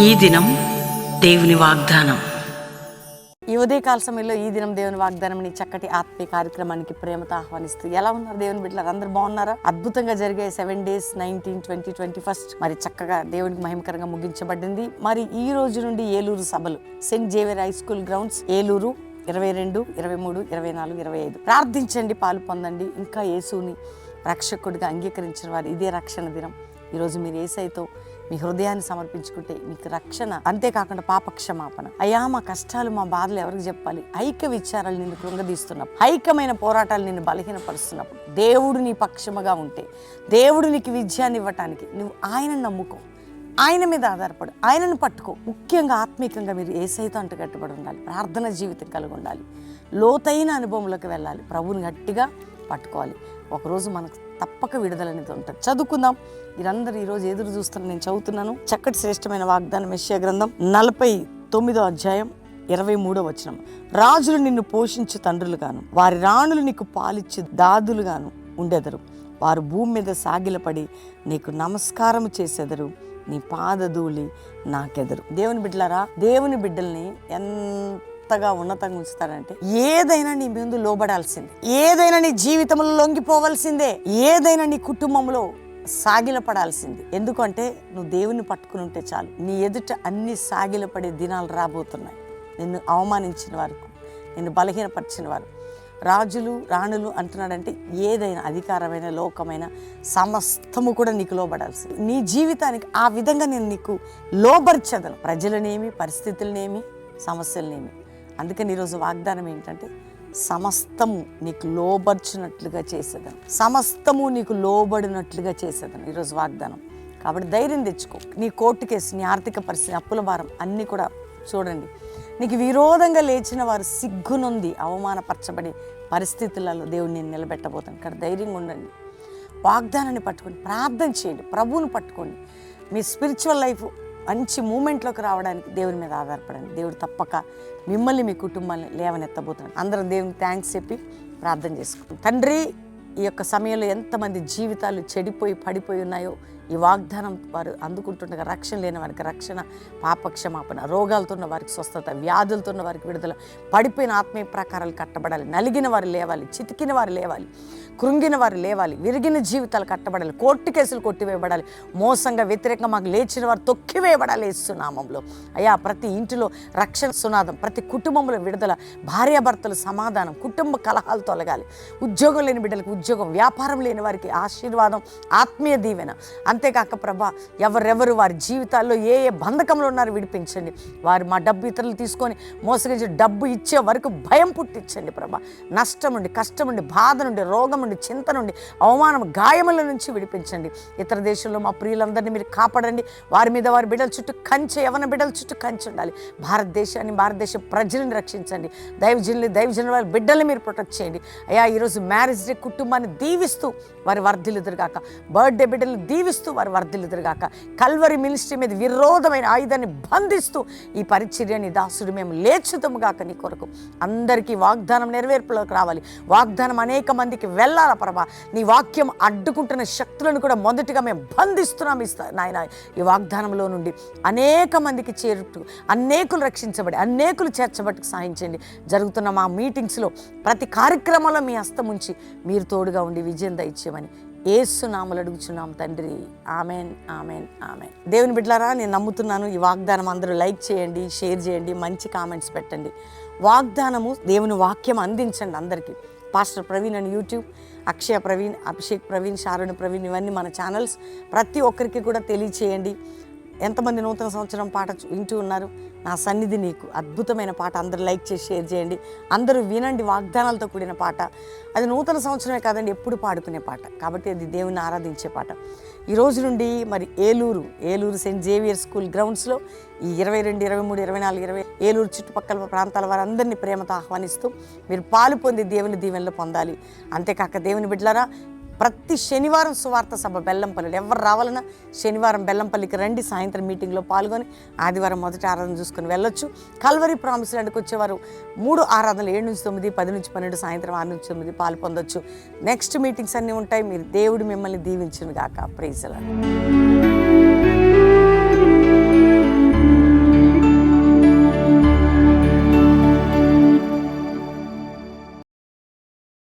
ఈ దినం దేవుని వాగ్దానం. ఈ ఉదయకాల సమయంలో ఈ దినం దేవుని వాగ్దానం నీ చక్కటి ఆత్మీయ కార్యక్రమానికి ప్రేమతో ఆహ్వానిస్తూ ఎలా ఉన్నారు దేవుని బిడ్డలారు? అందరూ బాగున్నారా? అద్భుతంగా జరిగే 7 days 19, 20, 21 మరి చక్కగా దేవునికి మహిమకరంగా ముగించబడింది. మరి ఈ రోజు నుండి ఏలూరు సభలు Saint Xavier high school grounds Eluru 22, 23, 24, 25 ప్రార్థించండి, పాలు పొందండి. ఇంకా యేసుని రక్షకుడిగా అంగీకరించిన వారు ఇదే రక్షణ దినం. ఈరోజు మీరు యేసయ్యతో మీ హృదయాన్ని సమర్పించుకుంటే మీకు రక్షణ, అంతేకాకుండా పాపక్షమాపణ. అయ్యా మా కష్టాలు మా బాధలు ఎవరికి చెప్పాలి? ఐక్య విచారాలు నిన్ను కృంగదీస్తున్నప్పుడు, ఐక్యమైన పోరాటాలు నిన్ను బలహీనపరుస్తున్నప్పుడు, దేవుడు నీ పక్షముగా ఉంటే, దేవుడు నీకు విజయాన్ని ఇవ్వటానికి నువ్వు ఆయనను నమ్ముకో, ఆయన మీద ఆధారపడు, ఆయనను పట్టుకో. ముఖ్యంగా ఆత్మీకంగా మీరు యేసయ్యతో అంటగట్టుబడి ఉండాలి, ప్రార్థన జీవితం కలిగి ఉండాలి, లోతైన అనుభవంలోకి వెళ్ళాలి, ప్రభువుని గట్టిగా పట్టుకోవాలి. ఒకరోజు మనకు తప్పక విడుదల అనేది ఉంటుంది. చదువుకుందాం. మీరందరూ ఈరోజు ఎదురు చూస్తున్నారు. నేను చదువుతున్నాను చక్కటి శ్రేష్టమైన వాగ్దానం. యెషయా గ్రంథం 49వ అధ్యాయం 23వ వచనం. రాజులు నిన్ను పోషించు తండ్రులుగాను, వారి రాణులు నీకు పాలిచ్చు దాదులుగాను ఉండెదరు. వారు భూమి మీద సాగిలపడి నీకు నమస్కారం చేసెదరు, నీ పాదధూళి నాకెదరు. దేవుని బిడ్డలారా, దేవుని బిడ్డల్ని ఎంతగా ఉన్నతంగా ఉంచుతారంటే ఏదైనా నీ ముందు లోబడాల్సిందే, ఏదైనా నీ జీవితంలో లొంగిపోవాల్సిందే, ఏదైనా నీ కుటుంబంలో సాగిలపడాల్సింది. ఎందుకంటే నువ్వు దేవుని పట్టుకుని ఉంటే చాలు, నీ ఎదుట అన్ని సాగిలపడే దినాలు రాబోతున్నాయి. నిన్ను అవమానించిన వారు, నిన్ను బలహీనపరిచిన వారు, రాజులు రాణులు అంటున్నాడంటే ఏదైనా అధికారమైన లోకమైన సమస్తము కూడా నీకు లోబడాల్సింది. నీ జీవితానికి ఆ విధంగా నేను నీకు లోబర్చదను, ప్రజలనేమి పరిస్థితులనేమి సమస్యలనేమి. అందుకని ఈరోజు వాగ్దానం ఏంటంటే సమస్తము నీకు లోబర్చినట్లుగా చేసేదను, సమస్తము నీకు లోబడినట్లుగా చేసేదను ఈరోజు వాగ్దానం. కాబట్టి ధైర్యం తెచ్చుకో. నీ కోర్టు కేసు, నీ ఆర్థిక పరిస్థితి, అప్పుల భారం అన్నీ కూడా చూడండి. నీకు విరోధంగా లేచిన వారు సిగ్గునుంది అవమానపరచబడే పరిస్థితులలో దేవుడు నేను నిలబెట్టబోతాను. ఇక్కడ ధైర్యంగా ఉండండి, వాగ్దానాన్ని పట్టుకోండి, ప్రార్థన చేయండి, ప్రభువుని పట్టుకోండి. మీ స్పిరిచువల్ లైఫ్ మంచి మూమెంట్లోకి రావడానికి దేవుని మీద ఆధారపడండి. దేవుడు తప్పక మిమ్మల్ని మీ కుటుంబాన్ని లేవనెత్తబోతున్నాడు. అందరం దేవునికి థ్యాంక్స్ చెప్పి ప్రార్థన చేసుకుంటాం. తండ్రి, ఈ యొక్క సమయంలో ఎంతమంది జీవితాలు చెడిపోయి పడిపోయి ఉన్నాయో ఈ వాగ్దానం వారు అందుకుంటుండగా రక్షణ లేని వారికి రక్షణ, పాపక్షమాపణ, రోగాలతో ఉన్న వారికి స్వస్థత, వ్యాధులతో ఉన్న వారికి విడుదల, పడిపోయిన ఆత్మీయ ప్రకారాలు కట్టబడాలి, నలిగిన వారు లేవాలి, చితికిన వారు లేవాలి, కృంగిన వారు లేవాలి, విరిగిన జీవితాలు కట్టబడాలి, కోర్టు కేసులు కొట్టివేయబడాలి, మోసంగా వ్యతిరేకంగా మాకు లేచిన వారు తొక్కివేయబడాలి యేసు నామములో. అయ్యా ప్రతి ఇంటిలో రక్షణ సునాదం, ప్రతి కుటుంబంలో విడుదల, భార్యాభర్తలు సమాధానం, కుటుంబ కలహాలు తొలగాలి, ఉద్యోగం లేని బిడ్డలకు ఉద్యోగం, వ్యాపారం లేని వారికి ఆశీర్వాదం, ఆత్మీయ దీవెన. అంతేకాక ప్రభా, ఎవరెవరు వారి జీవితాల్లో ఏ ఏ బంధకంలో ఉన్నారో విడిపించండి. వారు మా డబ్బు ఇతరులు తీసుకొని మోసగించి డబ్బు ఇచ్చే వరకు భయం పుట్టించండి ప్రభా. నష్టం నుండి, కష్టం నుండి, బాధ నుండి, రోగం నుండి, చింత నుండి, అవమానం, గాయముల నుంచి విడిపించండి. ఇతర దేశంలో మా ప్రియులందరినీ మీరు కాపాడండి. వారి మీద వారి బిడ్డల చుట్టూ కంచె, యవన బిడ్డల చుట్టూ కంచె ఉండాలి. భారతదేశాన్ని, భారతదేశ ప్రజలను రక్షించండి. దైవజనుల వారి బిడ్డల్ని మీరు ప్రొటెక్ట్ చేయండి. అయ్యా ఈరోజు మ్యారేజ్ డే కుటుంబాన్ని దీవిస్తూ వారి వర్ధిల్లుదురుగాక, బర్త్డే బిడ్డలను దీవిస్తూ వారు వర్ధిల్లుదురుగాక. కల్వరి మినిస్ట్రీ మీద విరోధమైన ఆయుధాన్ని బంధిస్తూ ఈ పరిచర్యని దాసుడు మేము లేచుతాముగాక. నీ కొరకు అందరికీ వాగ్దానం నెరవేర్పులోకి రావాలి, వాగ్దానం అనేక మందికి వెళ్ళాలా ప్రభా. నీ వాక్యం అడ్డుకుంటున్న శక్తులను కూడా మొదటిగా మేము బంధిస్తున్నాం నాయన. ఈ వాగ్దానంలో నుండి అనేక మందికి చేరుతూ అనేకులు రక్షించబడి అనేకులు చేర్చబట్టుకు సాధించండి. జరుగుతున్న మా మీటింగ్స్లో ప్రతి కార్యక్రమంలో మీ హస్తం ఉంచి మీరు తోడుగా ఉండి విజయం దయచేయమని యేసు నామములో అడుగుచున్నాం తండ్రి. Amen, amen, amen. దేవుని బిడ్డలారా, నేను నమ్ముతున్నాను ఈ వాగ్దానం అందరూ లైక్ చేయండి, షేర్ చేయండి, మంచి కామెంట్స్ పెట్టండి. వాగ్దానము దేవుని వాక్యం అందించండి అందరికీ. పాస్టర్ ప్రవీణ్ అని యూట్యూబ్, అక్షయ ప్రవీణ్, అభిషేక్ ప్రవీణ్, శారణ్ ప్రవీణ్, ఇవన్నీ మన ఛానల్స్. ప్రతి ఒక్కరికి కూడా తెలియచేయండి. ఎంతమంది నూతన సంవత్సరం పాట వింటూ ఉన్నారు? నా సన్నిధి నీకు అద్భుతమైన పాట. అందరూ లైక్ చేసి షేర్ చేయండి. అందరూ వినండి. వాగ్దానాలతో కూడిన పాట. అది నూతన సంవత్సరమే కాదండి, ఎప్పుడు పాడుకునే పాట. కాబట్టి అది దేవుని ఆరాధించే పాట. ఈ రోజు నుండి మరి ఏలూరు సెయింట్ జేవియర్ స్కూల్ గ్రౌండ్స్లో ఈ 22, 23, 24, 20 ఏలూరు చుట్టుపక్కల ప్రాంతాల వారందరినీ ప్రేమతో ఆహ్వానిస్తూ మీరు పాలు పొంది దేవుని దీవెనలు పొందాలి. అంతేకాక దేవుని బిడ్డలారా, ప్రతి శనివారం సువార్త సభ బెల్లంపల్లిలో ఎవరు రావాలన్నా శనివారం బెల్లంపల్లికి రండి. సాయంత్రం మీటింగ్లో పాల్గొని ఆదివారం మొదటి ఆరాధన చూసుకొని వెళ్ళొచ్చు. కల్వరి ప్రామిస్ ల్యాండ్కి వచ్చేవారు 3 ఆరాధనలు 7 నుంచి 9, 10 నుంచి 12, సాయంత్రం 6 నుంచి 9 పాలు పొందొచ్చు. నెక్స్ట్ మీటింగ్స్ అన్నీ ఉంటాయి. మీరు దేవుడు మిమ్మల్ని దీవించును గాక. Praise the lord.